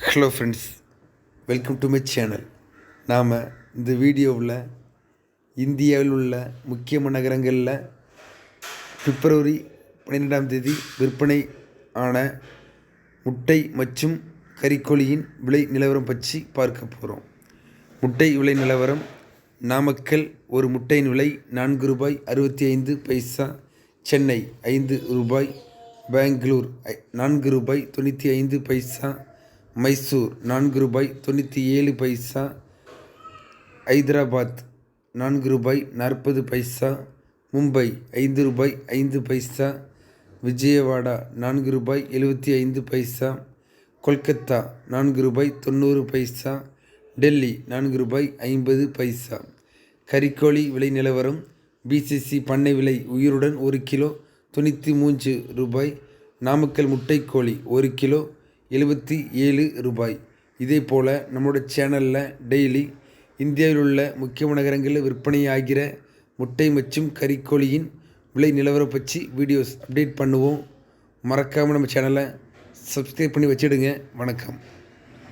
Hello friends, welcome to my channel. நாம் இந்த வீடியோவில் இந்தியாவில் உள்ள முக்கிய நகரங்களில் பிப்ரவரி 12ஆம் தேதி விற்பனை ஆன முட்டை மற்றும் கறிக்கோழியின் விலை நிலவரம் பற்றி பார்க்க போகிறோம். முட்டை விலை நிலவரம்: நாமக்கல் ஒரு முட்டையின் விலை ரூபாய் 4.65. சென்னை ரூபாய் 5. பெங்களூர் ரூபாய் 4.95. மைசூர் ரூபாய் 97. ஹைதராபாத் ரூபாய் 40. மும்பை ரூபாய் 5. விஜயவாடா ரூபாய் 75. கொல்கத்தா ரூபாய் 90. டெல்லி ரூபாய் 50. கறிக்கோழி விலை நிலவரம்: பிசிசி பண்ணை விலை உயிருடன் 1 கிலோ 93 ரூபாய். நாமக்கல் முட்டைக்கோழி 1 கிலோ 77 ரூபாய். இதே போல் நம்மளோட சேனலில் டெய்லி இந்தியாவில் உள்ள முக்கிய நகரங்களில் விற்பனையாகிற முட்டை மற்றும் கறிக்கோழியின் விலை நிலவரம் பற்றி வீடியோஸ் அப்டேட் பண்ணுவோம். மறக்காமல் நம்ம சேனலை சப்ஸ்கிரைப் பண்ணி வச்சிடுங்க. வணக்கம்.